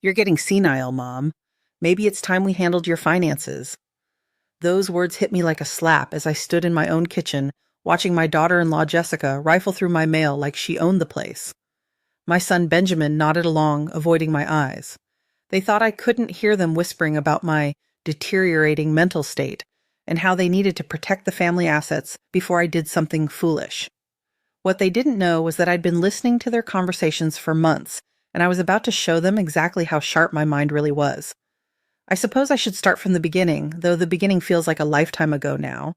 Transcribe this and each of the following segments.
You're getting senile, Mom. Maybe it's time we handled your finances. Those words hit me like a slap as I stood in my own kitchen, watching my daughter-in-law Jessica rifle through my mail like she owned the place. My son Benjamin nodded along, avoiding my eyes. They thought I couldn't hear them whispering about my deteriorating mental state and how they needed to protect the family assets before I did something foolish. What they didn't know was that I'd been listening to their conversations for months, and I was about to show them exactly how sharp my mind really was. I suppose I should start from the beginning, though the beginning feels like a lifetime ago now.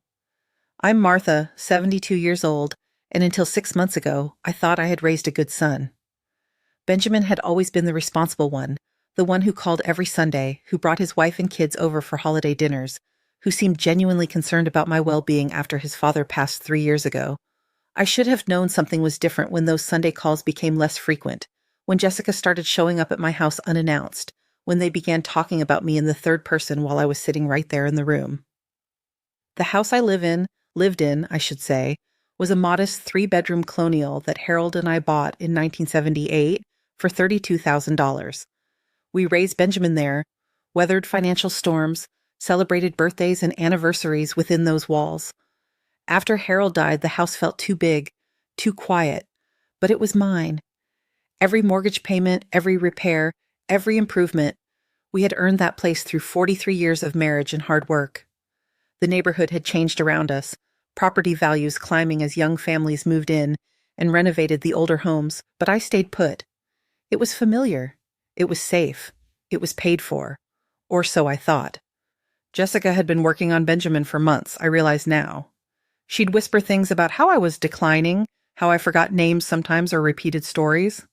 I'm Martha, 72 years old, and until 6 months ago, I thought I had raised a good son. Benjamin had always been the responsible one, the one who called every Sunday, who brought his wife and kids over for holiday dinners, who seemed genuinely concerned about my well-being after his father passed 3 years ago. I should have known something was different when those Sunday calls became less frequent, when Jessica started showing up at my house unannounced, when they began talking about me in the third person while I was sitting right there in the room. The house I lived in, I should say, was a modest 3-bedroom colonial that Harold and I bought in 1978 for $32,000. We raised Benjamin there, weathered financial storms, celebrated birthdays and anniversaries within those walls. After Harold died, the house felt too big, too quiet, but it was mine. Every mortgage payment, every repair, every improvement, we had earned that place through 43 years of marriage and hard work. The neighborhood had changed around us, property values climbing as young families moved in and renovated the older homes, but I stayed put. It was familiar. It was safe. It was paid for. Or so I thought. Jessica had been working on Benjamin for months, I realize now. She'd whisper things about how I was declining, how I forgot names sometimes or repeated stories.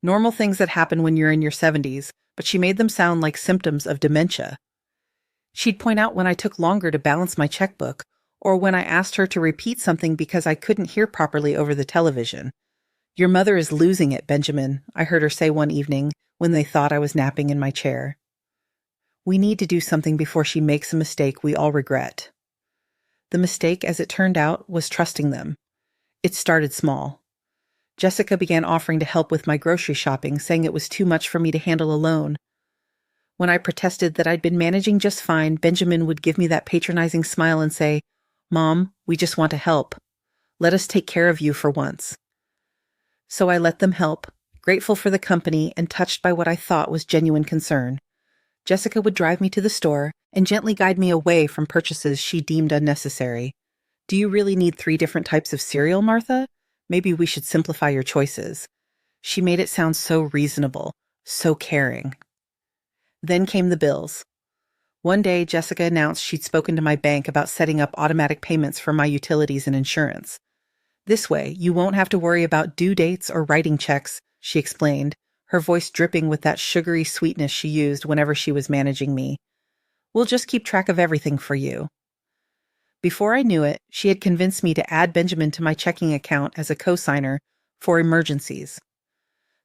Normal things that happen when you're in your 70s, but she made them sound like symptoms of dementia. She'd point out when I took longer to balance my checkbook, or when I asked her to repeat something because I couldn't hear properly over the television. "Your mother is losing it, Benjamin," I heard her say one evening when they thought I was napping in my chair. "We need to do something before she makes a mistake we all regret." The mistake, as it turned out, was trusting them. It started small. Jessica began offering to help with my grocery shopping, saying it was too much for me to handle alone. When I protested that I'd been managing just fine, Benjamin would give me that patronizing smile and say, "Mom, we just want to help. Let us take care of you for once." So I let them help, grateful for the company and touched by what I thought was genuine concern. Jessica would drive me to the store and gently guide me away from purchases she deemed unnecessary. "Do you really need 3 different types of cereal, Martha? Maybe we should simplify your choices." She made it sound so reasonable, so caring. Then came the bills. One day, Jessica announced she'd spoken to my bank about setting up automatic payments for my utilities and insurance. "This way, you won't have to worry about due dates or writing checks," she explained, her voice dripping with that sugary sweetness she used whenever she was managing me. "We'll just keep track of everything for you." Before I knew it, she had convinced me to add Benjamin to my checking account as a co-signer for emergencies.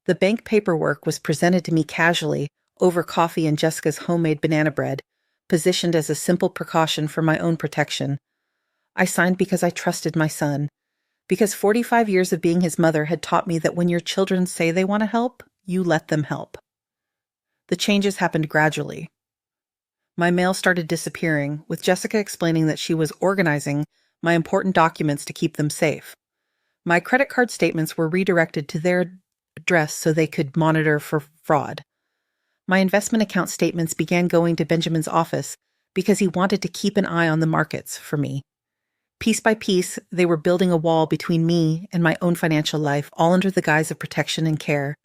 The bank paperwork was presented to me casually over coffee and Jessica's homemade banana bread, positioned as a simple precaution for my own protection. I signed because I trusted my son, because 45 years of being his mother had taught me that when your children say they want to help, you let them help. The changes happened gradually. My mail started disappearing, with Jessica explaining that she was organizing my important documents to keep them safe. My credit card statements were redirected to their address so they could monitor for fraud. My investment account statements began going to Benjamin's office because he wanted to keep an eye on the markets for me. Piece by piece, they were building a wall between me and my own financial life, all under the guise of protection and care.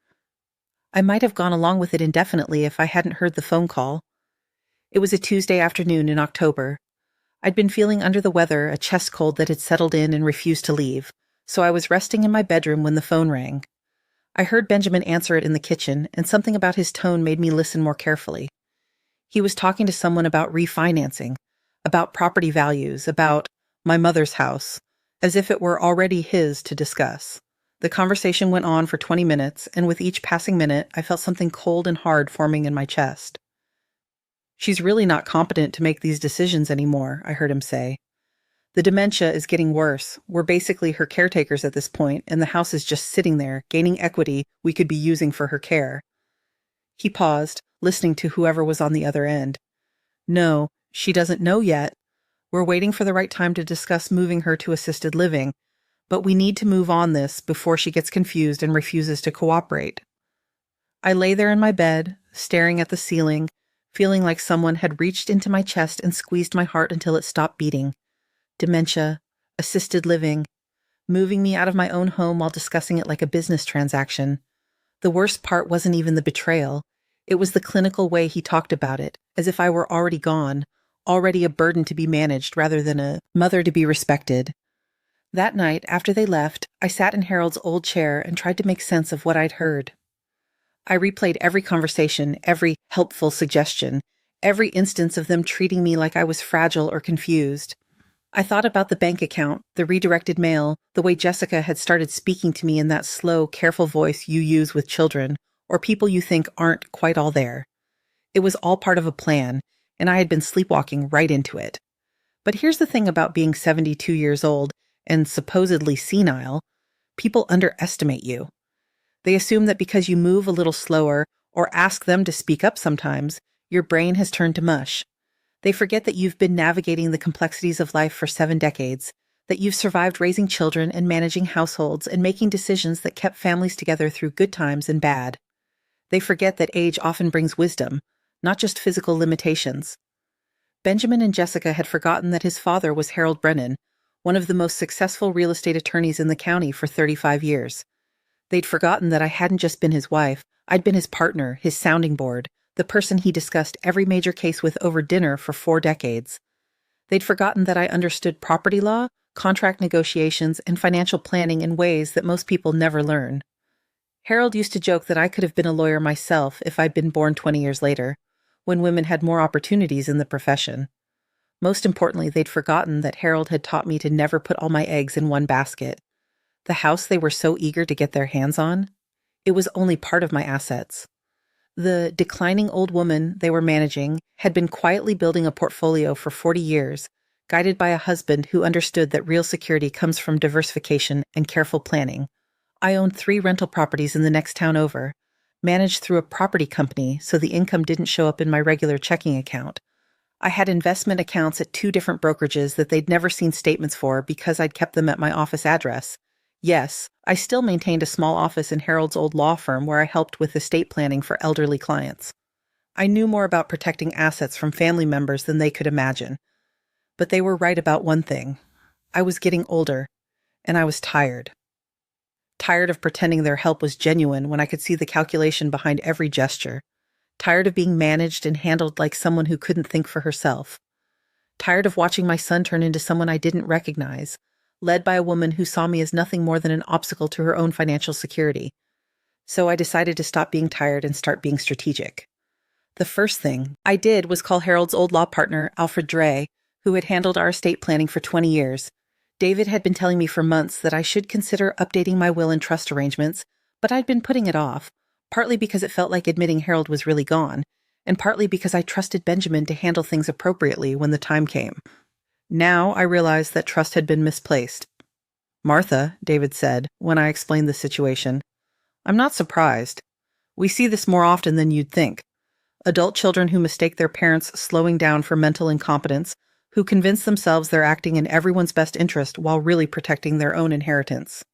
I might have gone along with it indefinitely if I hadn't heard the phone call. It was a Tuesday afternoon in October. I'd been feeling under the weather, a chest cold that had settled in and refused to leave, so I was resting in my bedroom when the phone rang. I heard Benjamin answer it in the kitchen, and something about his tone made me listen more carefully. He was talking to someone about refinancing, about property values, about my mother's house, as if it were already his to discuss. The conversation went on for 20 minutes, and with each passing minute, I felt something cold and hard forming in my chest. "She's really not competent to make these decisions anymore," I heard him say. "The dementia is getting worse. We're basically her caretakers at this point, and the house is just sitting there, gaining equity we could be using for her care." He paused, listening to whoever was on the other end. No, she doesn't know yet. We're waiting for the right time to discuss moving her to assisted living, but we need to move on this before she gets confused and refuses to cooperate. I lay there in my bed, staring at the ceiling, feeling like someone had reached into my chest and squeezed my heart until it stopped beating. Dementia, assisted living, moving me out of my own home while discussing it like a business transaction. The worst part wasn't even the betrayal. It was the clinical way he talked about it, as if I were already gone, already a burden to be managed rather than a mother to be respected. That night, after they left, I sat in Harold's old chair and tried to make sense of what I'd heard. I replayed every conversation, every helpful suggestion, every instance of them treating me like I was fragile or confused. I thought about the bank account, the redirected mail, the way Jessica had started speaking to me in that slow, careful voice you use with children, or people you think aren't quite all there. It was all part of a plan, and I had been sleepwalking right into it. But here's the thing about being 72 years old and supposedly senile: people underestimate you. They assume that because you move a little slower or ask them to speak up sometimes, your brain has turned to mush. They forget that you've been navigating the complexities of life for 7 decades, that you've survived raising children and managing households and making decisions that kept families together through good times and bad. They forget that age often brings wisdom, not just physical limitations. Benjamin and Jessica had forgotten that his father was Harold Brennan, one of the most successful real estate attorneys in the county for 35 years. They'd forgotten that I hadn't just been his wife, I'd been his partner, his sounding board, the person he discussed every major case with over dinner for 4 decades. They'd forgotten that I understood property law, contract negotiations, and financial planning in ways that most people never learn. Harold used to joke that I could have been a lawyer myself if I'd been born 20 years later, when women had more opportunities in the profession. Most importantly, they'd forgotten that Harold had taught me to never put all my eggs in one basket. The house they were so eager to get their hands on, it was only part of my assets. The declining old woman they were managing had been quietly building a portfolio for 40 years, guided by a husband who understood that real security comes from diversification and careful planning. I owned 3 rental properties in the next town over, managed through a property company so the income didn't show up in my regular checking account. I had investment accounts at 2 different brokerages that they'd never seen statements for because I'd kept them at my office address. Yes, I still maintained a small office in Harold's old law firm where I helped with estate planning for elderly clients. I knew more about protecting assets from family members than they could imagine. But they were right about one thing. I was getting older, and I was tired. Tired of pretending their help was genuine when I could see the calculation behind every gesture. Tired of being managed and handled like someone who couldn't think for herself. Tired of watching my son turn into someone I didn't recognize, led by a woman who saw me as nothing more than an obstacle to her own financial security. So I decided to stop being tired and start being strategic. The first thing I did was call Harold's old law partner, Alfred Dre, who had handled our estate planning for 20 years. David had been telling me for months that I should consider updating my will and trust arrangements, but I'd been putting it off, partly because it felt like admitting Harold was really gone, and partly because I trusted Benjamin to handle things appropriately when the time came. Now I realized that trust had been misplaced. "Martha," David said, when I explained the situation, "I'm not surprised. We see this more often than you'd think. Adult children who mistake their parents' slowing down for mental incompetence, who convince themselves they're acting in everyone's best interest while really protecting their own inheritance."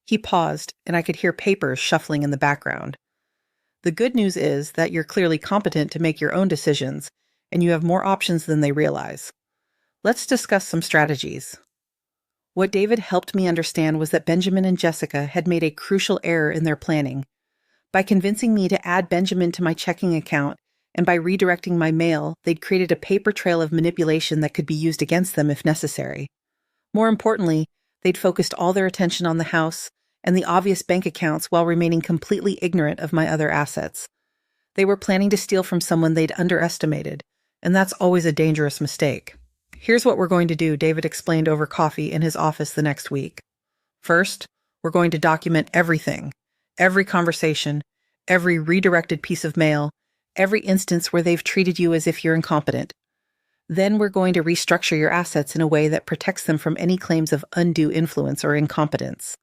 He paused, and I could hear papers shuffling in the background. "The good news is that you're clearly competent to make your own decisions, and you have more options than they realize. Let's discuss some strategies." What David helped me understand was that Benjamin and Jessica had made a crucial error in their planning. By convincing me to add Benjamin to my checking account and by redirecting my mail, they'd created a paper trail of manipulation that could be used against them if necessary. More importantly, they'd focused all their attention on the house and the obvious bank accounts while remaining completely ignorant of my other assets. They were planning to steal from someone they'd underestimated, and that's always a dangerous mistake. "Here's what we're going to do," David explained over coffee in his office the next week. "First, we're going to document everything, every conversation, every redirected piece of mail, every instance where they've treated you as if you're incompetent. Then we're going to restructure your assets in a way that protects them from any claims of undue influence or incompetence.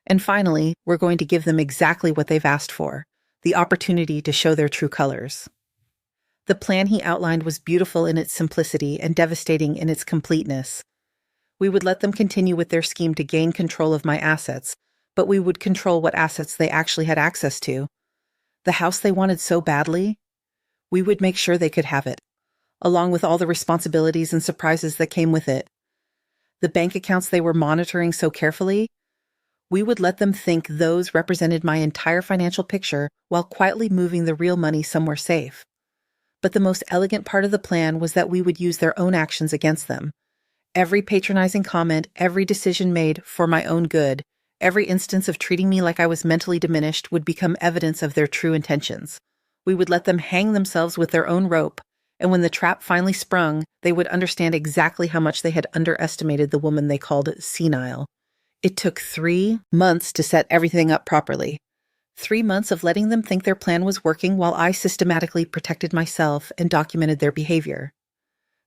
And finally, we're going to give them exactly what they've asked for, the opportunity to show their true colors. The plan he outlined was beautiful in its simplicity and devastating in its completeness. We would let them continue with their scheme to gain control of my assets, but we would control what assets they actually had access to. The house they wanted so badly, we would make sure they could have it, along with all the responsibilities and surprises that came with it. The bank accounts they were monitoring so carefully, we would let them think those represented my entire financial picture while quietly moving the real money somewhere safe. But the most elegant part of the plan was that we would use their own actions against them. Every patronizing comment, every decision made for my own good, every instance of treating me like I was mentally diminished would become evidence of their true intentions. We would let them hang themselves with their own rope, and when the trap finally sprung, they would understand exactly how much they had underestimated the woman they called senile. It took 3 months to set everything up properly. 3 months of letting them think their plan was working while I systematically protected myself and documented their behavior.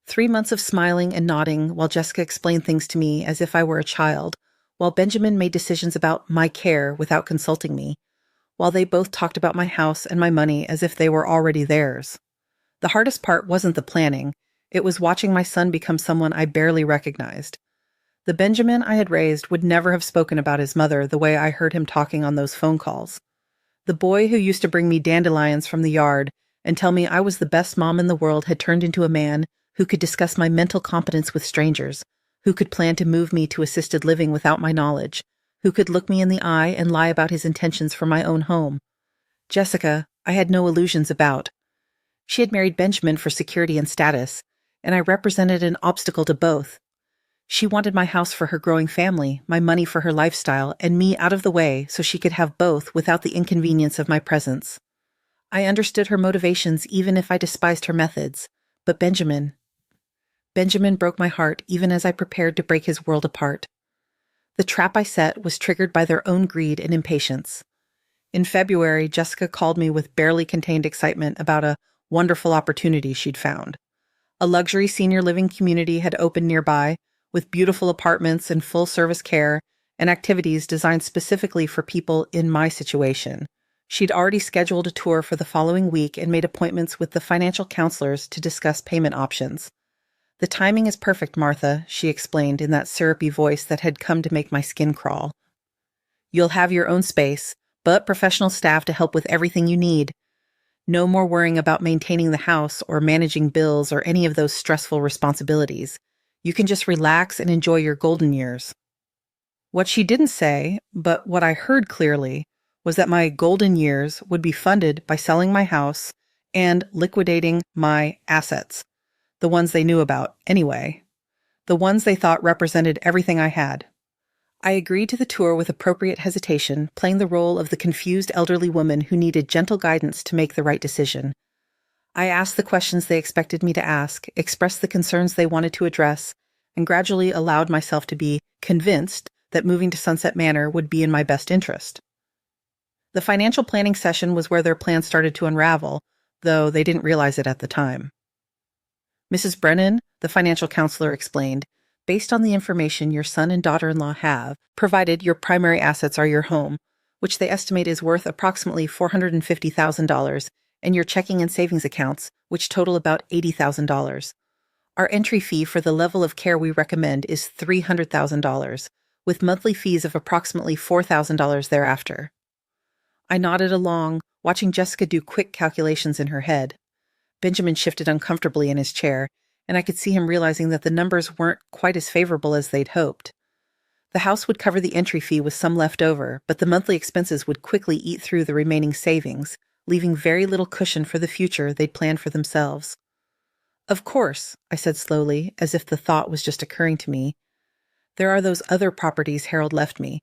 3 months of smiling and nodding while Jessica explained things to me as if I were a child, while Benjamin made decisions about my care without consulting me, while they both talked about my house and my money as if they were already theirs. The hardest part wasn't the planning, it was watching my son become someone I barely recognized. The Benjamin I had raised would never have spoken about his mother the way I heard him talking on those phone calls. The boy who used to bring me dandelions from the yard and tell me I was the best mom in the world had turned into a man who could discuss my mental competence with strangers, who could plan to move me to assisted living without my knowledge, who could look me in the eye and lie about his intentions for my own home. Jessica, I had no illusions about. She had married Benjamin for security and status, and I represented an obstacle to both. She wanted my house for her growing family, my money for her lifestyle, and me out of the way so she could have both without the inconvenience of my presence. I understood her motivations even if I despised her methods, but Benjamin broke my heart even as I prepared to break his world apart. The trap I set was triggered by their own greed and impatience. In February, Jessica called me with barely contained excitement about a wonderful opportunity she'd found. A luxury senior living community had opened nearby, with beautiful apartments and full-service care and activities designed specifically for people in my situation. She'd already scheduled a tour for the following week and made appointments with the financial counselors to discuss payment options. "The timing is perfect, Martha," she explained in that syrupy voice that had come to make my skin crawl. "You'll have your own space, but professional staff to help with everything you need. No more worrying about maintaining the house or managing bills or any of those stressful responsibilities. You can just relax and enjoy your golden years." What she didn't say, but what I heard clearly, was that my golden years would be funded by selling my house and liquidating my assets. The ones they knew about, anyway. The ones they thought represented everything I had. I agreed to the tour with appropriate hesitation, playing the role of the confused elderly woman who needed gentle guidance to make the right decision. I asked the questions they expected me to ask, expressed the concerns they wanted to address, and gradually allowed myself to be convinced that moving to Sunset Manor would be in my best interest. The financial planning session was where their plans started to unravel, though they didn't realize it at the time. "Mrs. Brennan," the financial counselor explained, "based on the information your son and daughter-in-law have, provided your primary assets are your home, which they estimate is worth approximately $450,000, and your checking and savings accounts, which total about $80,000. Our entry fee for the level of care we recommend is $300,000, with monthly fees of approximately $4,000 thereafter." I nodded along, watching Jessica do quick calculations in her head. Benjamin shifted uncomfortably in his chair, and I could see him realizing that the numbers weren't quite as favorable as they'd hoped. The house would cover the entry fee with some left over, but the monthly expenses would quickly eat through the remaining savings, leaving very little cushion for the future they'd planned for themselves. "Of course," I said slowly, as if the thought was just occurring to me, "there are those other properties Harold left me.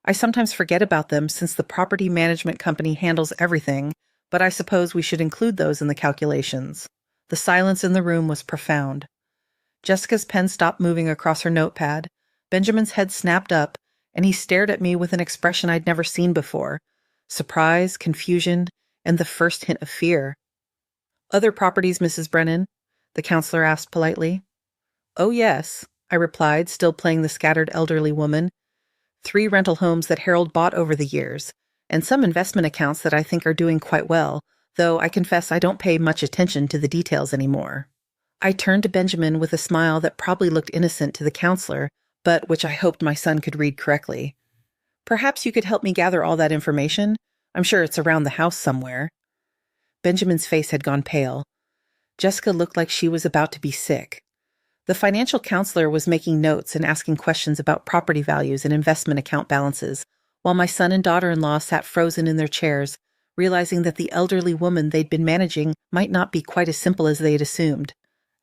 I sometimes forget about them since the property management company handles everything, but I suppose we should include those in the calculations." The silence in the room was profound. Jessica's pen stopped moving across her notepad, Benjamin's head snapped up, and he stared at me with an expression I'd never seen before: surprise, confusion, and the first hint of fear. "Other properties, Mrs. Brennan?" the counselor asked politely. "Oh, yes," I replied, still playing the scattered elderly woman. "3 rental homes that Harold bought over the years, and some investment accounts that I think are doing quite well, though I confess I don't pay much attention to the details anymore. I turned to Benjamin with a smile that probably looked innocent to the counselor, but which I hoped my son could read correctly. Perhaps you could help me gather all that information? I'm sure it's around the house somewhere. Benjamin's face had gone pale. Jessica looked like she was about to be sick. The financial counselor was making notes and asking questions about property values and investment account balances, while my son and daughter-in-law sat frozen in their chairs, realizing that the elderly woman they'd been managing might not be quite as simple as they'd assumed.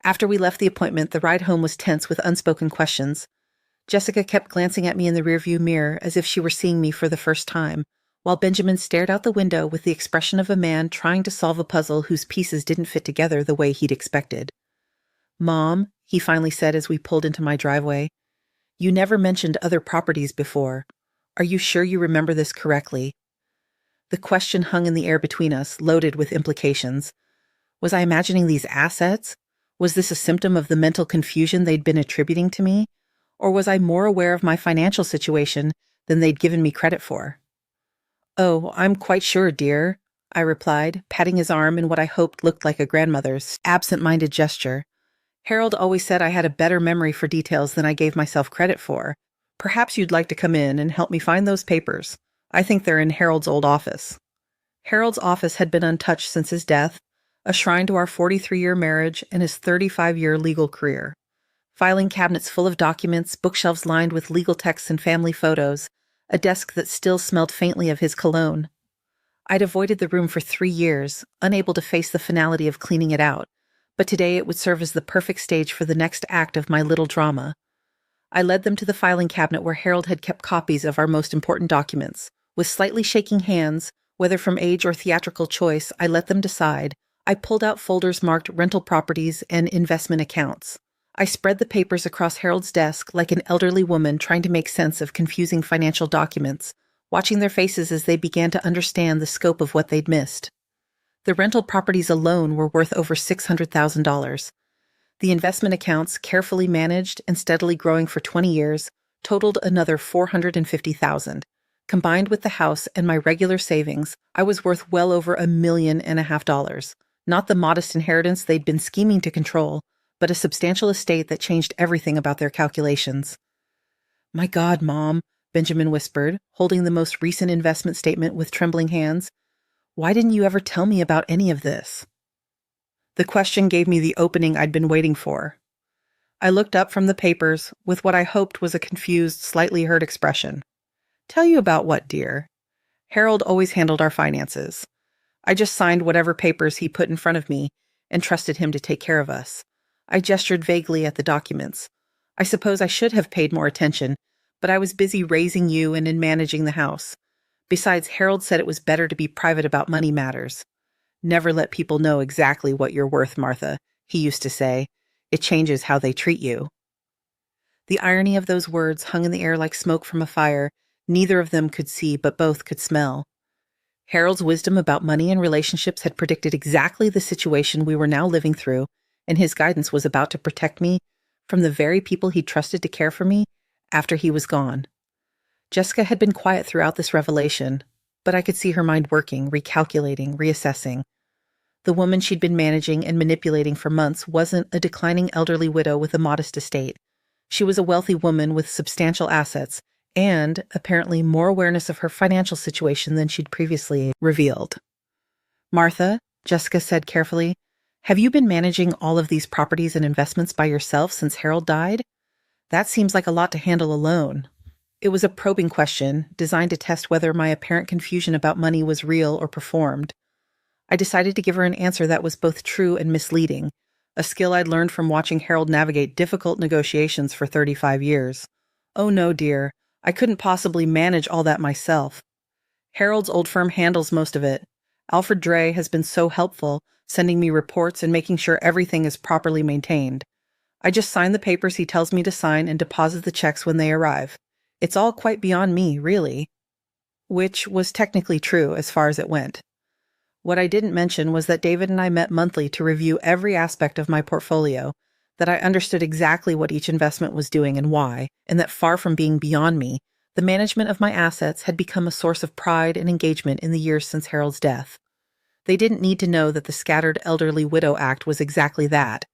After we left the appointment, the ride home was tense with unspoken questions. Jessica kept glancing at me in the rearview mirror as if she were seeing me for the first time, while Benjamin stared out the window with the expression of a man trying to solve a puzzle whose pieces didn't fit together the way he'd expected. "Mom," he finally said as we pulled into my driveway, "you never mentioned other properties before. Are you sure you remember this correctly?" The question hung in the air between us, loaded with implications. Was I imagining these assets? Was this a symptom of the mental confusion they'd been attributing to me? Or was I more aware of my financial situation than they'd given me credit for? "Oh, I'm quite sure, dear," I replied, patting his arm in what I hoped looked like a grandmother's absent-minded gesture. "Harold always said I had a better memory for details than I gave myself credit for. Perhaps you'd like to come in and help me find those papers. I think they're in Harold's old office." Harold's office had been untouched since his death, a shrine to our 43-year marriage and his 35-year legal career. Filing cabinets full of documents, bookshelves lined with legal texts and family photos, a desk that still smelled faintly of his cologne. I'd avoided the room for 3 years, unable to face the finality of cleaning it out, but today it would serve as the perfect stage for the next act of my little drama. I led them to the filing cabinet where Harold had kept copies of our most important documents. With slightly shaking hands, whether from age or theatrical choice, I let them decide. I pulled out folders marked rental properties and investment accounts. I spread the papers across Harold's desk like an elderly woman trying to make sense of confusing financial documents, watching their faces as they began to understand the scope of what they'd missed. The rental properties alone were worth over $600,000. The investment accounts, carefully managed and steadily growing for 20 years, totaled another $450,000. Combined with the house and my regular savings, I was worth well over $1.5 million. Not the modest inheritance they'd been scheming to control, but a substantial estate that changed everything about their calculations. "My God, Mom," Benjamin whispered, holding the most recent investment statement with trembling hands. "Why didn't you ever tell me about any of this?" The question gave me the opening I'd been waiting for. I looked up from the papers with what I hoped was a confused, slightly hurt expression. "Tell you about what, dear?" Harold always handled our finances. I just signed whatever papers he put in front of me and trusted him to take care of us. I gestured vaguely at the documents. I suppose I should have paid more attention, but I was busy raising you and in managing the house. Besides, Harold said it was better to be private about money matters. "Never let people know exactly what you're worth, Martha," he used to say. "It changes how they treat you." The irony of those words hung in the air like smoke from a fire neither of them could see, but both could smell. Harold's wisdom about money and relationships had predicted exactly the situation we were now living through, and his guidance was about to protect me from the very people he trusted to care for me after he was gone. Jessica had been quiet throughout this revelation, but I could see her mind working, recalculating, reassessing. The woman she'd been managing and manipulating for months wasn't a declining elderly widow with a modest estate. She was a wealthy woman with substantial assets and, apparently, more awareness of her financial situation than she'd previously revealed. "Martha," Jessica said carefully, "have you been managing all of these properties and investments by yourself since Harold died? That seems like a lot to handle alone." It was a probing question, designed to test whether my apparent confusion about money was real or performed. I decided to give her an answer that was both true and misleading, a skill I'd learned from watching Harold navigate difficult negotiations for 35 years. "Oh no, dear. I couldn't possibly manage all that myself. Harold's old firm handles most of it. Alfred Dre has been so helpful, sending me reports and making sure everything is properly maintained. I just sign the papers he tells me to sign and deposit the checks when they arrive. It's all quite beyond me, really." Which was technically true as far as it went. What I didn't mention was that David and I met monthly to review every aspect of my portfolio, that I understood exactly what each investment was doing and why, and that far from being beyond me, The management of my assets had become a source of pride and engagement in the years since Harold's death. They didn't need to know that the Scattered Elderly Widow Act was exactly that,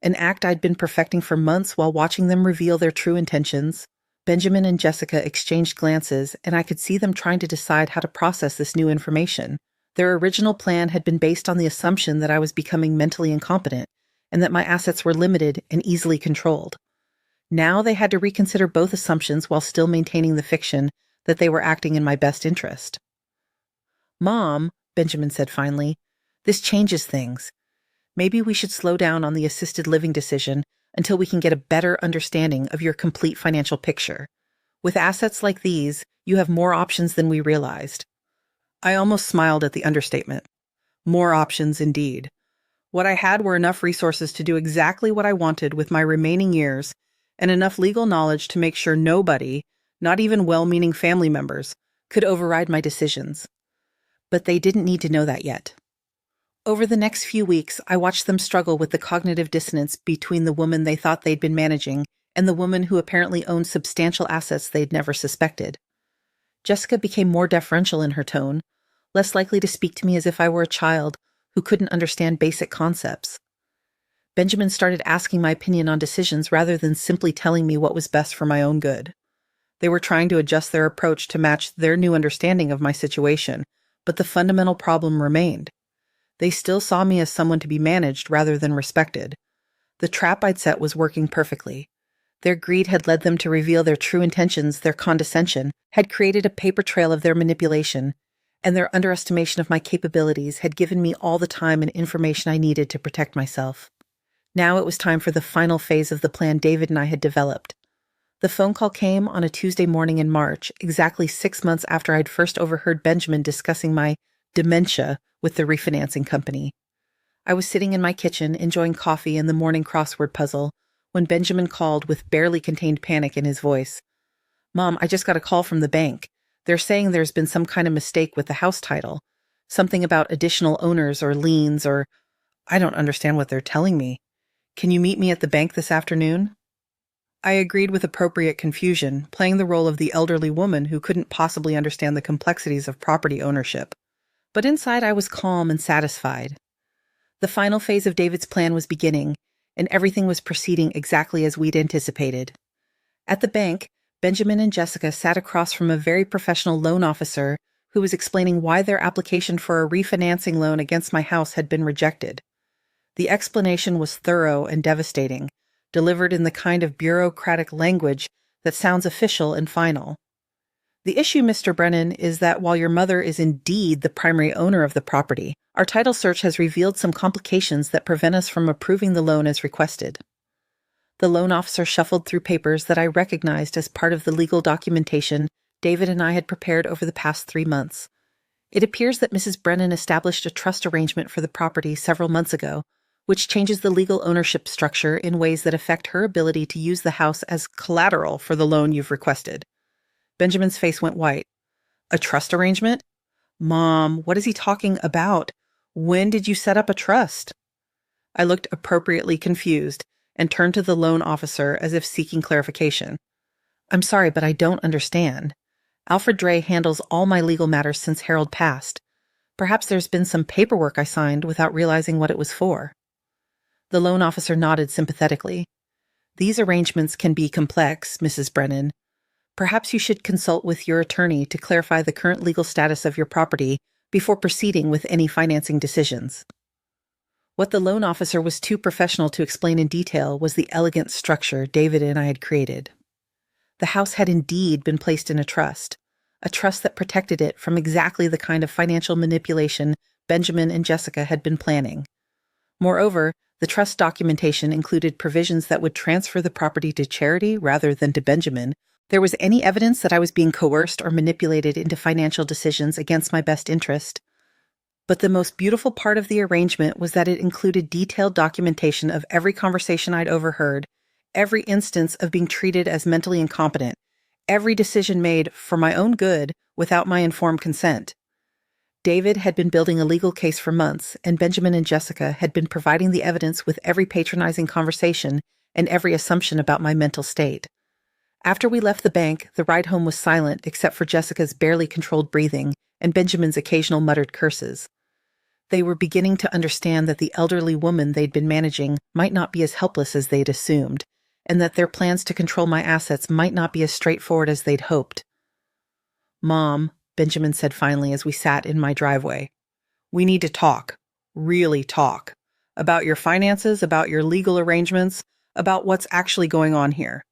an act I'd been perfecting for months while watching them reveal their true intentions. Benjamin and Jessica exchanged glances, and I could see them trying to decide how to process this new information. Their original plan had been based on the assumption that I was becoming mentally incompetent, and that my assets were limited and easily controlled. Now they had to reconsider both assumptions while still maintaining the fiction that they were acting in my best interest. "Mom," Benjamin said finally, "this changes things. Maybe we should slow down on the assisted living decision until we can get a better understanding of your complete financial picture. With assets like these, you have more options than we realized." I almost smiled at the understatement. More options indeed. What I had were enough resources to do exactly what I wanted with my remaining years, and enough legal knowledge to make sure nobody, not even well-meaning family members, could override my decisions. But they didn't need to know that yet. Over the next few weeks, I watched them struggle with the cognitive dissonance between the woman they thought they'd been managing and the woman who apparently owned substantial assets they'd never suspected. Jessica became more deferential in her tone, less likely to speak to me as if I were a child who couldn't understand basic concepts. Benjamin started asking my opinion on decisions rather than simply telling me what was best for my own good. They were trying to adjust their approach to match their new understanding of my situation, but the fundamental problem remained. They still saw me as someone to be managed rather than respected. The trap I'd set was working perfectly. Their greed had led them to reveal their true intentions, their condescension had created a paper trail of their manipulation, and their underestimation of my capabilities had given me all the time and information I needed to protect myself. Now it was time for the final phase of the plan David and I had developed. The phone call came on a Tuesday morning in March, exactly 6 months after I'd first overheard Benjamin discussing my dementia with the refinancing company. I was sitting in my kitchen, enjoying coffee and the morning crossword puzzle, when Benjamin called with barely contained panic in his voice. "Mom, I just got a call from the bank. They're saying there's been some kind of mistake with the house title. Something about additional owners or liens or... I don't understand what they're telling me. Can you meet me at the bank this afternoon?" I agreed with appropriate confusion, playing the role of the elderly woman who couldn't possibly understand the complexities of property ownership. But inside I was calm and satisfied. The final phase of David's plan was beginning, and everything was proceeding exactly as we'd anticipated. At the bank, Benjamin and Jessica sat across from a very professional loan officer who was explaining why their application for a refinancing loan against my house had been rejected. The explanation was thorough and devastating, delivered in the kind of bureaucratic language that sounds official and final. "The issue, Mr. Brennan, is that while your mother is indeed the primary owner of the property, our title search has revealed some complications that prevent us from approving the loan as requested." The loan officer shuffled through papers that I recognized as part of the legal documentation David and I had prepared over the past 3 months. It appears that Mrs. Brennan established a trust arrangement for the property several months ago, which changes the legal ownership structure in ways that affect her ability to use the house as collateral for the loan you've requested. Benjamin's face went white. "A trust arrangement? Mom, what is he talking about? When did you set up a trust?" I looked appropriately confused and turned to the loan officer as if seeking clarification. "I'm sorry, but I don't understand. Alfred Dray handles all my legal matters since Harold passed. Perhaps there's been some paperwork I signed without realizing what it was for." The loan officer nodded sympathetically. "These arrangements can be complex, Mrs. Brennan. Perhaps you should consult with your attorney to clarify the current legal status of your property before proceeding with any financing decisions." What the loan officer was too professional to explain in detail was the elegant structure David and I had created. The house had indeed been placed in a trust that protected it from exactly the kind of financial manipulation Benjamin and Jessica had been planning. Moreover, the trust documentation included provisions that would transfer the property to charity rather than to Benjamin. There was any evidence that I was being coerced or manipulated into financial decisions against my best interest. But the most beautiful part of the arrangement was that it included detailed documentation of every conversation I'd overheard, every instance of being treated as mentally incompetent, every decision made for my own good without my informed consent. David had been building a legal case for months, and Benjamin and Jessica had been providing the evidence with every patronizing conversation and every assumption about my mental state. After we left the bank, the ride home was silent except for Jessica's barely controlled breathing and Benjamin's occasional muttered curses. They were beginning to understand that the elderly woman they'd been managing might not be as helpless as they'd assumed, and that their plans to control my assets might not be as straightforward as they'd hoped. "Mom," Benjamin said finally as we sat in my driveway, "we need to talk, really talk, about your finances, about your legal arrangements, about what's actually going on here."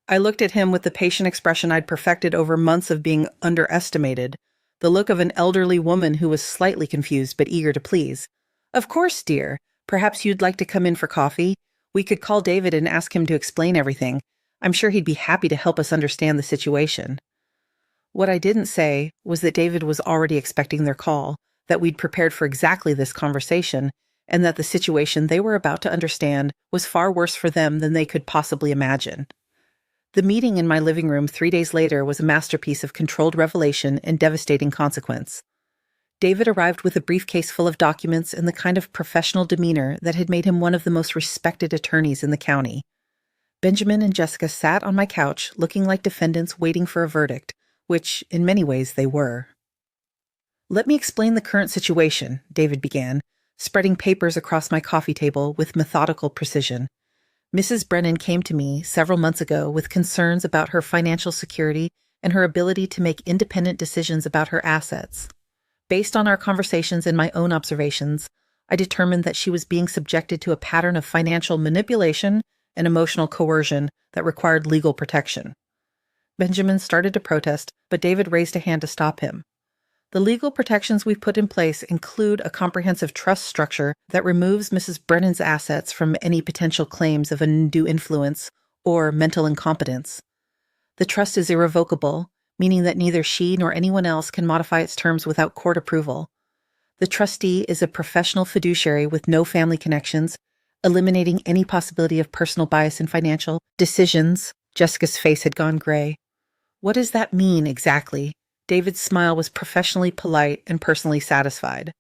I looked at him with the patient expression I'd perfected over months of being underestimated, the look of an elderly woman who was slightly confused but eager to please. "Of course, dear. Perhaps you'd like to come in for coffee? We could call David and ask him to explain everything. I'm sure he'd be happy to help us understand the situation." What I didn't say was that David was already expecting their call, that we'd prepared for exactly this conversation, and that the situation they were about to understand was far worse for them than they could possibly imagine. The meeting in my living room 3 days later was a masterpiece of controlled revelation and devastating consequence. David arrived with a briefcase full of documents and the kind of professional demeanor that had made him one of the most respected attorneys in the county. Benjamin and Jessica sat on my couch looking like defendants waiting for a verdict, which, in many ways, they were. "Let me explain the current situation," David began, spreading papers across my coffee table with methodical precision. "Mrs. Brennan came to me several months ago with concerns about her financial security and her ability to make independent decisions about her assets. Based on our conversations and my own observations, I determined that she was being subjected to a pattern of financial manipulation and emotional coercion that required legal protection." Benjamin started to protest, but David raised a hand to stop him. "The legal protections we've put in place include a comprehensive trust structure that removes Mrs. Brennan's assets from any potential claims of undue influence or mental incompetence. The trust is irrevocable, meaning that neither she nor anyone else can modify its terms without court approval. The trustee is a professional fiduciary with no family connections, eliminating any possibility of personal bias in financial decisions." Jessica's face had gone gray. "What does that mean exactly?" David's smile was professionally polite and personally satisfied.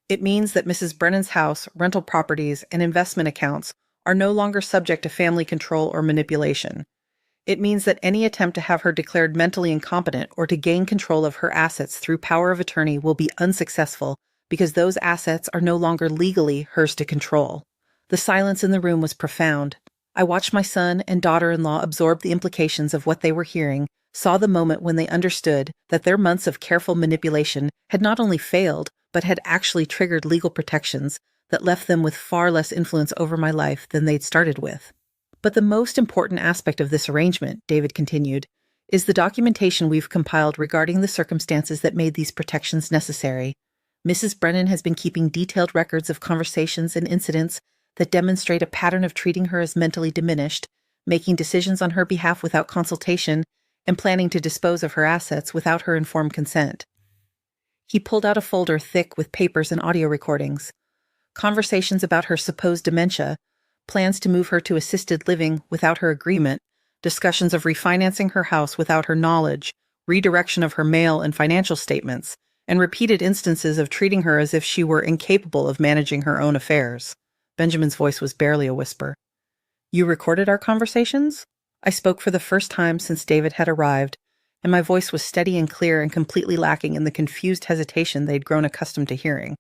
"It means that Mrs. Brennan's house, rental properties, and investment accounts are no longer subject to family control or manipulation. It means that any attempt to have her declared mentally incompetent or to gain control of her assets through power of attorney will be unsuccessful because those assets are no longer legally hers to control." The silence in the room was profound. I watched my son and daughter-in-law absorb the implications of what they were hearing, saw the moment when they understood that their months of careful manipulation had not only failed, but had actually triggered legal protections that left them with far less influence over my life than they'd started with. "But the most important aspect of this arrangement," David continued, "is the documentation we've compiled regarding the circumstances that made these protections necessary. Mrs. Brennan has been keeping detailed records of conversations and incidents that demonstrate a pattern of treating her as mentally diminished, making decisions on her behalf without consultation, and planning to dispose of her assets without her informed consent." He pulled out a folder thick with papers and audio recordings. Conversations about her supposed dementia, plans to move her to assisted living without her agreement, discussions of refinancing her house without her knowledge, redirection of her mail and financial statements, and repeated instances of treating her as if she were incapable of managing her own affairs. Benjamin's voice was barely a whisper. "You recorded our conversations?" I spoke for the first time since David had arrived, and my voice was steady and clear and completely lacking in the confused hesitation they'd grown accustomed to hearing.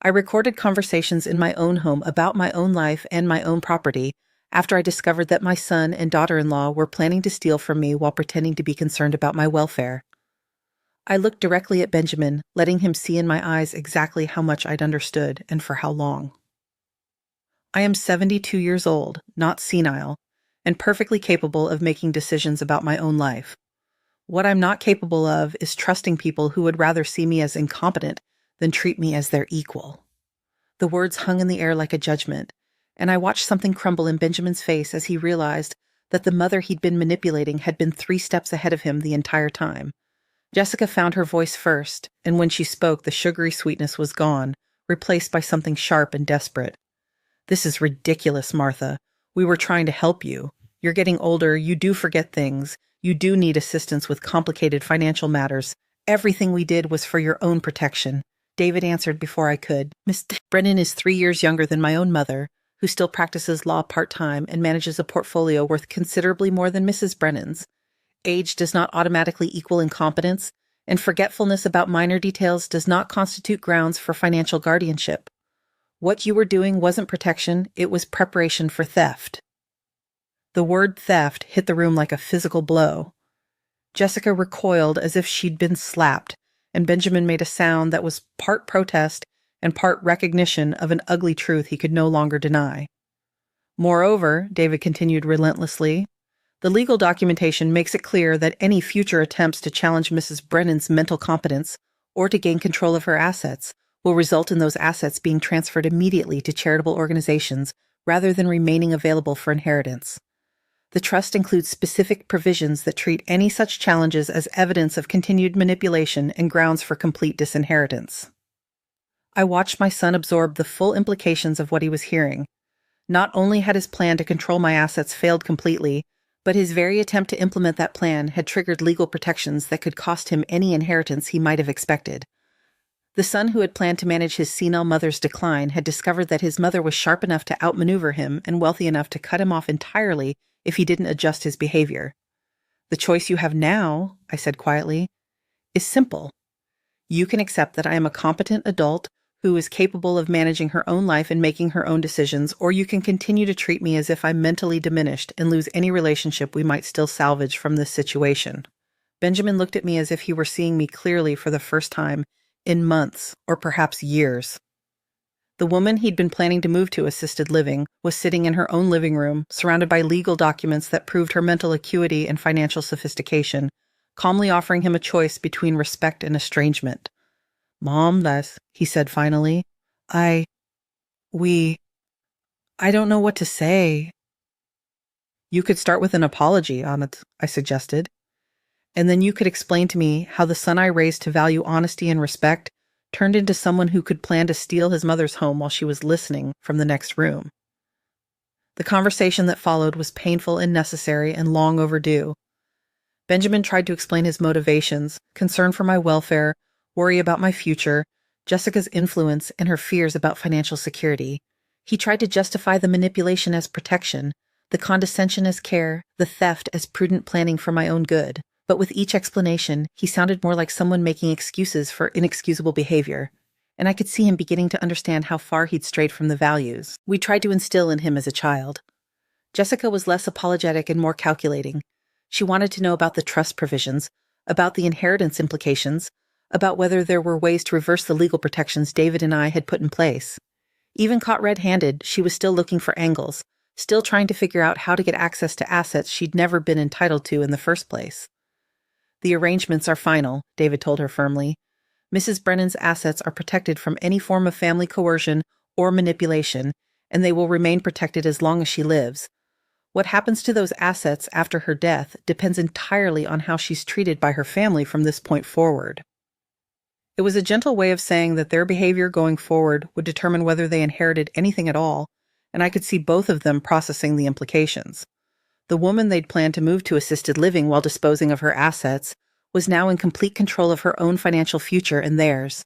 "I recorded conversations in my own home about my own life and my own property after I discovered that my son and daughter-in-law were planning to steal from me while pretending to be concerned about my welfare." I looked directly at Benjamin, letting him see in my eyes exactly how much I'd understood and for how long. "I am 72 years old, not senile, and perfectly capable of making decisions about my own life. What I'm not capable of is trusting people who would rather see me as incompetent than treat me as their equal." The words hung in the air like a judgment, and I watched something crumble in Benjamin's face as he realized that the mother he'd been manipulating had been 3 steps ahead of him the entire time. Jessica found her voice first, and when she spoke, the sugary sweetness was gone, replaced by something sharp and desperate. "This is ridiculous, Martha. We were trying to help you. You're getting older, you do forget things, you do need assistance with complicated financial matters. Everything we did was for your own protection." David answered before I could. "Miss Brennan is 3 years younger than my own mother. who still practices law part-time and manages a portfolio worth considerably more than Mrs. Brennan's. Age does not automatically equal incompetence, and forgetfulness about minor details does not constitute grounds for financial guardianship. What you were doing wasn't protection, it was preparation for theft. The word theft hit the room like a physical blow. Jessica recoiled as if she'd been slapped, and Benjamin made a sound that was part protest and part recognition of an ugly truth he could no longer deny. Moreover, David continued relentlessly, the legal documentation makes it clear that any future attempts to challenge Mrs. Brennan's mental competence or to gain control of her assets will result in those assets being transferred immediately to charitable organizations rather than remaining available for inheritance. The trust includes specific provisions that treat any such challenges as evidence of continued manipulation and grounds for complete disinheritance. I watched my son absorb the full implications of what he was hearing. Not only had his plan to control my assets failed completely, but his very attempt to implement that plan had triggered legal protections that could cost him any inheritance he might have expected. The son who had planned to manage his senile mother's decline had discovered that his mother was sharp enough to outmaneuver him and wealthy enough to cut him off entirely if he didn't adjust his behavior. The choice you have now, I said quietly, is simple. You can accept that I am a competent adult who is capable of managing her own life and making her own decisions, or you can continue to treat me as if I'm mentally diminished and lose any relationship we might still salvage from this situation. Benjamin looked at me as if he were seeing me clearly for the first time in months, or perhaps years. The woman he'd been planning to move to assisted living was sitting in her own living room, surrounded by legal documents that proved her mental acuity and financial sophistication, calmly offering him a choice between respect and estrangement. "Mom, he said finally. I don't know what to say." "You could start with an apology, Anat," I suggested. "And then you could explain to me how the son I raised to value honesty and respect turned into someone who could plan to steal his mother's home while she was listening from the next room." The conversation that followed was painful and necessary and long overdue. Benjamin tried to explain his motivations, concern for my welfare, worry about my future, Jessica's influence, and her fears about financial security. He tried to justify the manipulation as protection, the condescension as care, the theft as prudent planning for my own good. But with each explanation, he sounded more like someone making excuses for inexcusable behavior, and I could see him beginning to understand how far he'd strayed from the values we tried to instill in him as a child. Jessica was less apologetic and more calculating. She wanted to know about the trust provisions, about the inheritance implications, about whether there were ways to reverse the legal protections David and I had put in place. Even caught red-handed, she was still looking for angles, still trying to figure out how to get access to assets she'd never been entitled to in the first place. "The arrangements are final," David told her firmly. "Mrs. Brennan's assets are protected from any form of family coercion or manipulation, and they will remain protected as long as she lives. What happens to those assets after her death depends entirely on how she's treated by her family from this point forward." It was a gentle way of saying that their behavior going forward would determine whether they inherited anything at all, and I could see both of them processing the implications. The woman they'd planned to move to assisted living while disposing of her assets was now in complete control of her own financial future and theirs.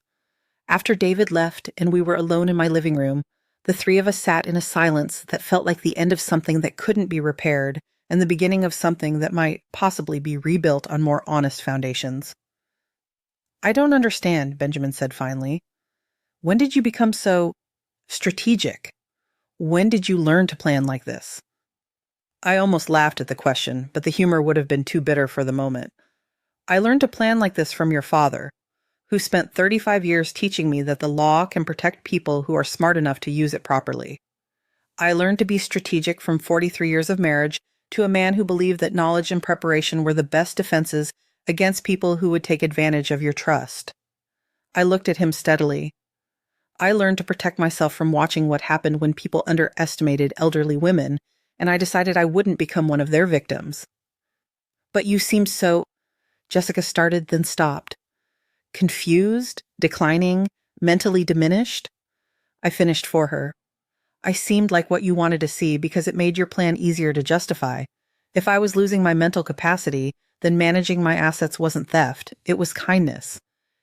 After David left and we were alone in my living room, the three of us sat in a silence that felt like the end of something that couldn't be repaired and the beginning of something that might possibly be rebuilt on more honest foundations. "I don't understand," Benjamin said finally. "When did you become so strategic? When did you learn to plan like this?" I almost laughed at the question, but the humor would have been too bitter for the moment. "I learned to plan like this from your father, who spent 35 years teaching me that the law can protect people who are smart enough to use it properly. I learned to be strategic from 43 years of marriage to a man who believed that knowledge and preparation were the best defenses against people who would take advantage of your trust." I looked at him steadily. "I learned to protect myself from watching what happened when people underestimated elderly women, and I decided I wouldn't become one of their victims." "But you seem so—" Jessica started, then stopped. "Confused, declining, mentally diminished?" I finished for her. "I seemed like what you wanted to see because it made your plan easier to justify. If I was losing my mental capacity, then managing my assets wasn't theft, it was kindness.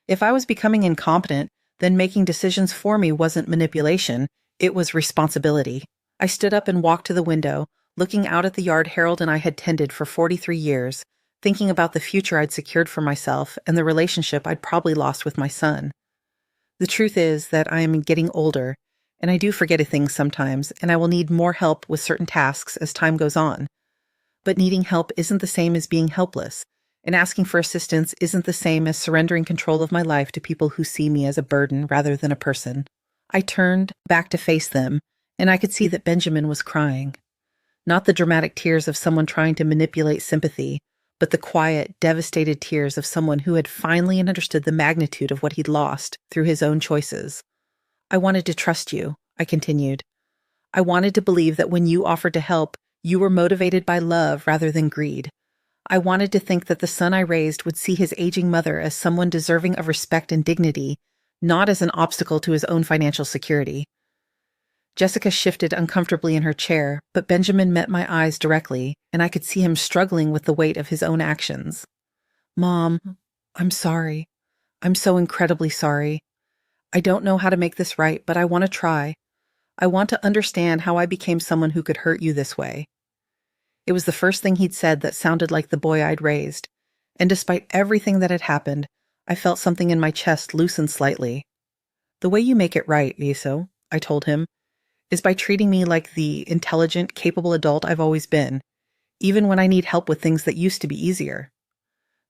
If I was becoming incompetent, then making decisions for me wasn't manipulation, it was responsibility. I stood up and walked to the window, looking out at the yard Harold and I had tended for 43 years, thinking about the future I'd secured for myself and the relationship I'd probably lost with my son. The truth is that I am getting older, and I do forget things sometimes, and I will need more help with certain tasks as time goes on. But needing help isn't the same as being helpless, and asking for assistance isn't the same as surrendering control of my life to people who see me as a burden rather than a person. I turned back to face them, and I could see that Benjamin was crying. Not the dramatic tears of someone trying to manipulate sympathy, but the quiet, devastated tears of someone who had finally understood the magnitude of what he'd lost through his own choices. I wanted to trust you, I continued. I wanted to believe that when you offered to help, you were motivated by love rather than greed. I wanted to think that the son I raised would see his aging mother as someone deserving of respect and dignity, not as an obstacle to his own financial security. Jessica shifted uncomfortably in her chair, but Benjamin met my eyes directly, and I could see him struggling with the weight of his own actions. Mom, I'm sorry. I'm so incredibly sorry. I don't know how to make this right, but I want to try. I want to understand how I became someone who could hurt you this way. It was the first thing he'd said that sounded like the boy I'd raised, and despite everything that had happened, I felt something in my chest loosen slightly. The way you make it right, Liso, I told him, is by treating me like the intelligent, capable adult I've always been, even when I need help with things that used to be easier.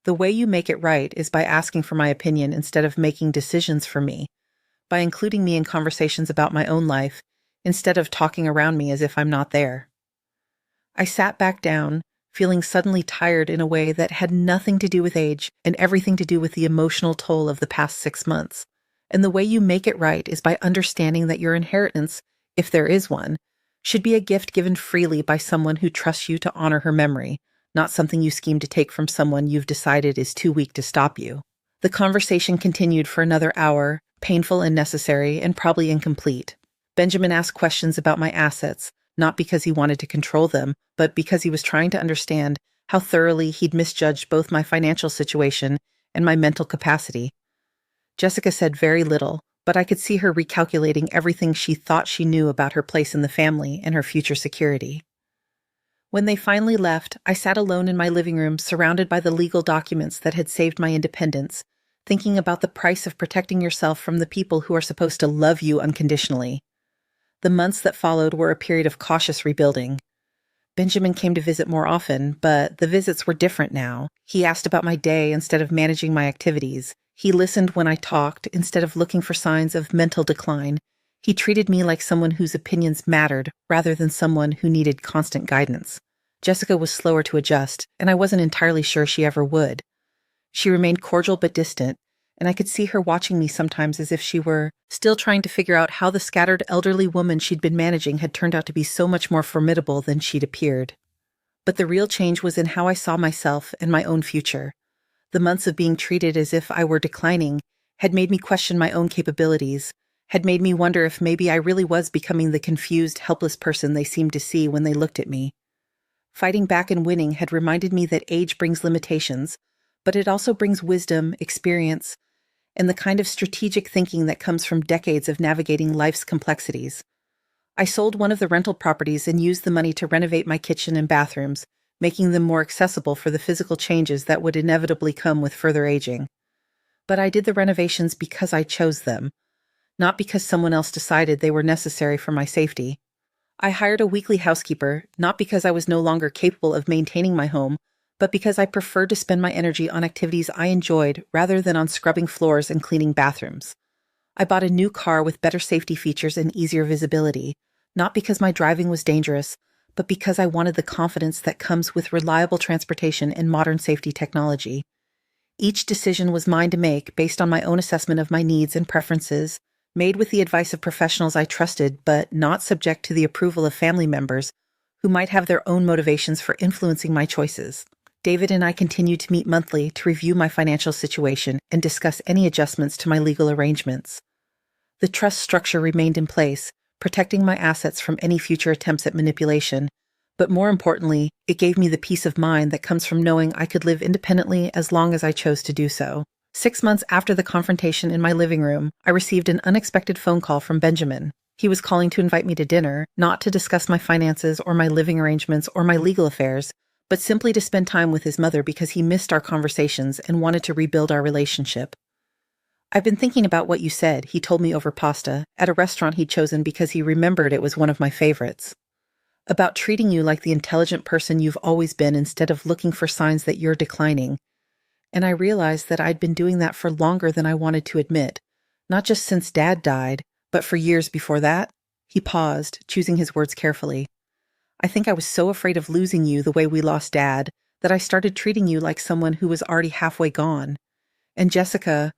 The way you make it right is by asking for my opinion instead of making decisions for me, by including me in conversations about my own life instead of talking around me as if I'm not there. I sat back down, feeling suddenly tired in a way that had nothing to do with age and everything to do with the emotional toll of the past 6 months. And the way you make it right is by understanding that your inheritance, if there is one, should be a gift given freely by someone who trusts you to honor her memory, not something you scheme to take from someone you've decided is too weak to stop you. The conversation continued for another hour, painful and necessary, and probably incomplete. Benjamin asked questions about my assets, not because he wanted to control them, but because he was trying to understand how thoroughly he'd misjudged both my financial situation and my mental capacity. Jessica said very little, but I could see her recalculating everything she thought she knew about her place in the family and her future security. When they finally left, I sat alone in my living room, surrounded by the legal documents that had saved my independence, thinking about the price of protecting yourself from the people who are supposed to love you unconditionally. The months that followed were a period of cautious rebuilding. Benjamin came to visit more often, but the visits were different now. He asked about my day instead of managing my activities. He listened when I talked instead of looking for signs of mental decline. He treated me like someone whose opinions mattered rather than someone who needed constant guidance. Jessica was slower to adjust, and I wasn't entirely sure she ever would. She remained cordial but distant, and I could see her watching me sometimes as if she were still trying to figure out how the scattered elderly woman she'd been managing had turned out to be so much more formidable than she'd appeared. But the real change was in how I saw myself and my own future. The months of being treated as if I were declining had made me question my own capabilities, had made me wonder if maybe I really was becoming the confused, helpless person they seemed to see when they looked at me. Fighting back and winning had reminded me that age brings limitations, but it also brings wisdom, experience, and the kind of strategic thinking that comes from decades of navigating life's complexities. I sold one of the rental properties and used the money to renovate my kitchen and bathrooms, making them more accessible for the physical changes that would inevitably come with further aging. But I did the renovations because I chose them, not because someone else decided they were necessary for my safety. I hired a weekly housekeeper, not because I was no longer capable of maintaining my home, but because I preferred to spend my energy on activities I enjoyed rather than on scrubbing floors and cleaning bathrooms. I bought a new car with better safety features and easier visibility, not because my driving was dangerous, but because I wanted the confidence that comes with reliable transportation and modern safety technology. Each decision was mine to make based on my own assessment of my needs and preferences, made with the advice of professionals I trusted, but not subject to the approval of family members who might have their own motivations for influencing my choices. David and I continued to meet monthly to review my financial situation and discuss any adjustments to my legal arrangements. The trust structure remained in place, protecting my assets from any future attempts at manipulation, but more importantly, it gave me the peace of mind that comes from knowing I could live independently as long as I chose to do so. 6 months after the confrontation in my living room, I received an unexpected phone call from Benjamin. He was calling to invite me to dinner, not to discuss my finances or my living arrangements or my legal affairs, but simply to spend time with his mother because he missed our conversations and wanted to rebuild our relationship. "I've been thinking about what you said," he told me over pasta, at a restaurant he'd chosen because he remembered it was one of my favorites. "About treating you like the intelligent person you've always been instead of looking for signs that you're declining." And I realized that I'd been doing that for longer than I wanted to admit, not just since Dad died, but for years before that. He paused, choosing his words carefully. "I think I was so afraid of losing you the way we lost Dad that I started treating you like someone who was already halfway gone. And Jessica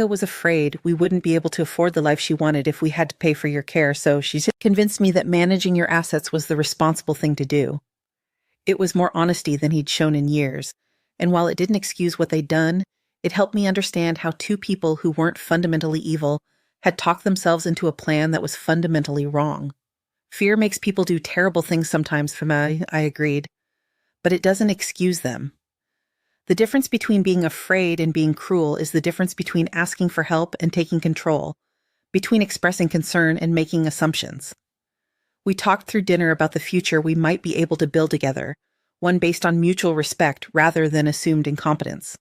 was afraid we wouldn't be able to afford the life she wanted if we had to pay for your care, so she convinced me that managing your assets was the responsible thing to do." It was more honesty than he'd shown in years, and while it didn't excuse what they'd done, it helped me understand how two people who weren't fundamentally evil had talked themselves into a plan that was fundamentally wrong. "Fear makes people do terrible things sometimes, Fama," I agreed, "but it doesn't excuse them. The difference between being afraid and being cruel is the difference between asking for help and taking control, between expressing concern and making assumptions." We talked through dinner about the future we might be able to build together, one based on mutual respect rather than assumed incompetence.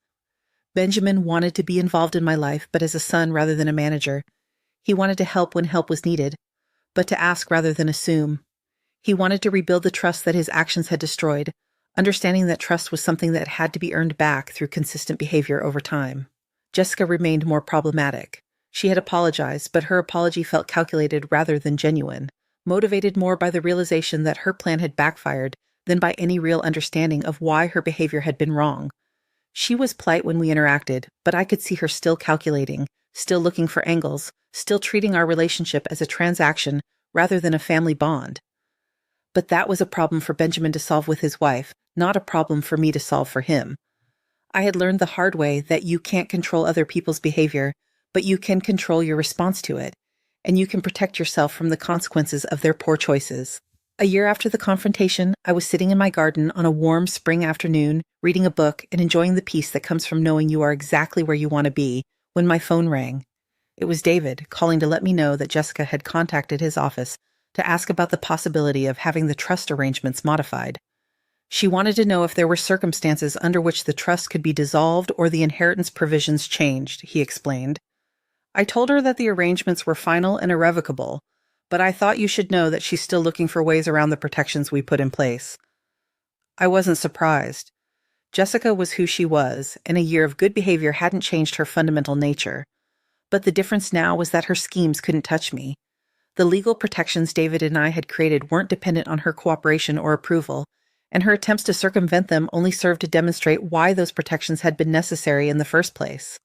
Benjamin wanted to be involved in my life, but as a son rather than a manager. He wanted to help when help was needed, but to ask rather than assume. He wanted to rebuild the trust that his actions had destroyed, understanding that trust was something that had to be earned back through consistent behavior over time. Jessica remained more problematic. She had apologized, but her apology felt calculated rather than genuine, motivated more by the realization that her plan had backfired than by any real understanding of why her behavior had been wrong. She was polite when we interacted, but I could see her still calculating, still looking for angles, still treating our relationship as a transaction rather than a family bond. But that was a problem for Benjamin to solve with his wife, not a problem for me to solve for him. I had learned the hard way that you can't control other people's behavior, but you can control your response to it, and you can protect yourself from the consequences of their poor choices. A year after the confrontation, I was sitting in my garden on a warm spring afternoon, reading a book and enjoying the peace that comes from knowing you are exactly where you want to be, when my phone rang. It was David, calling to let me know that Jessica had contacted his office to ask about the possibility of having the trust arrangements modified. She wanted to know if there were circumstances under which the trust could be dissolved or the inheritance provisions changed, he explained. I told her that the arrangements were final and irrevocable, but I thought you should know that she's still looking for ways around the protections we put in place. I wasn't surprised. Jessica was who she was, and a year of good behavior hadn't changed her fundamental nature. But the difference now was that her schemes couldn't touch me. The legal protections David and I had created weren't dependent on her cooperation or approval, and her attempts to circumvent them only served to demonstrate why those protections had been necessary in the first place.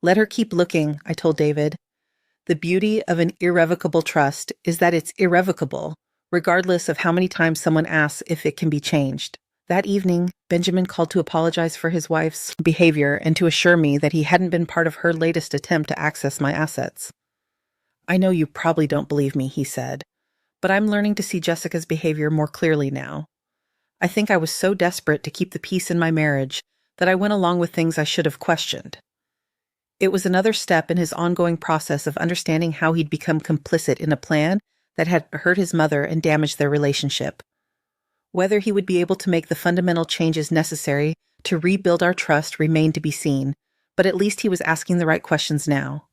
"Let her keep looking," I told David. "The beauty of an irrevocable trust is that it's irrevocable, regardless of how many times someone asks if it can be changed." That evening, Benjamin called to apologize for his wife's behavior and to assure me that he hadn't been part of her latest attempt to access my assets. "I know you probably don't believe me," he said, "but I'm learning to see Jessica's behavior more clearly now. I think I was so desperate to keep the peace in my marriage that I went along with things I should have questioned." It was another step in his ongoing process of understanding how he'd become complicit in a plan that had hurt his mother and damaged their relationship. Whether he would be able to make the fundamental changes necessary to rebuild our trust remained to be seen, but at least he was asking the right questions now.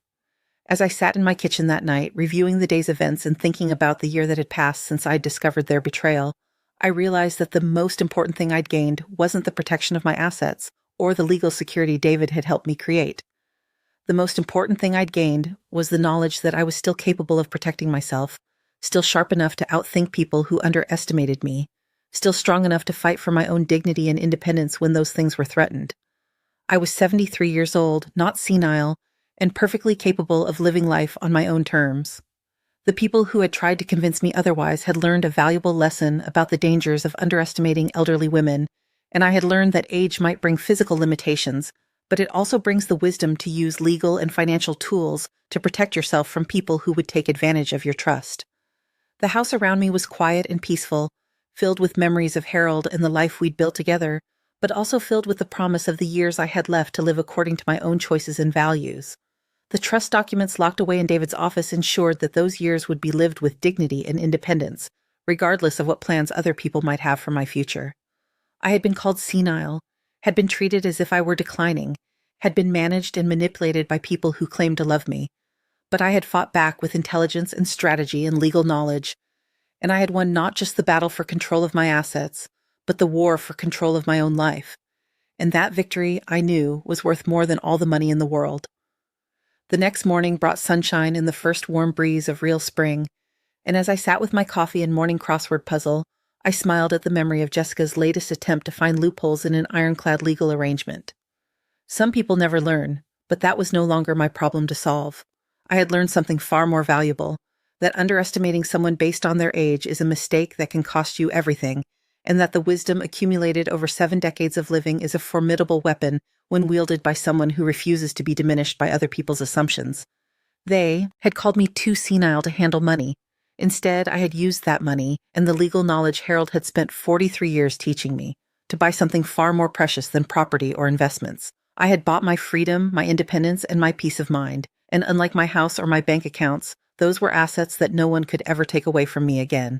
As I sat in my kitchen that night, reviewing the day's events and thinking about the year that had passed since I'd discovered their betrayal, I realized that the most important thing I'd gained wasn't the protection of my assets or the legal security David had helped me create. The most important thing I'd gained was the knowledge that I was still capable of protecting myself, still sharp enough to outthink people who underestimated me, still strong enough to fight for my own dignity and independence when those things were threatened. I was 73 years old, not senile, and perfectly capable of living life on my own terms. The people who had tried to convince me otherwise had learned a valuable lesson about the dangers of underestimating elderly women, and I had learned that age might bring physical limitations, but it also brings the wisdom to use legal and financial tools to protect yourself from people who would take advantage of your trust. The house around me was quiet and peaceful, filled with memories of Harold and the life we'd built together, but also filled with the promise of the years I had left to live according to my own choices and values. The trust documents locked away in David's office ensured that those years would be lived with dignity and independence, regardless of what plans other people might have for my future. I had been called senile, had been treated as if I were declining, had been managed and manipulated by people who claimed to love me. But I had fought back with intelligence and strategy and legal knowledge, and I had won not just the battle for control of my assets, but the war for control of my own life. And that victory, I knew, was worth more than all the money in the world. The next morning brought sunshine and the first warm breeze of real spring, and as I sat with my coffee and morning crossword puzzle, I smiled at the memory of Jessica's latest attempt to find loopholes in an ironclad legal arrangement. Some people never learn, but that was no longer my problem to solve. I had learned something far more valuable, that underestimating someone based on their age is a mistake that can cost you everything, and that the wisdom accumulated over 7 decades of living is a formidable weapon when wielded by someone who refuses to be diminished by other people's assumptions. They had called me too senile to handle money. Instead, I had used that money and the legal knowledge Harold had spent 43 years teaching me to buy something far more precious than property or investments. I had bought my freedom, my independence, and my peace of mind, and unlike my house or my bank accounts, those were assets that no one could ever take away from me again.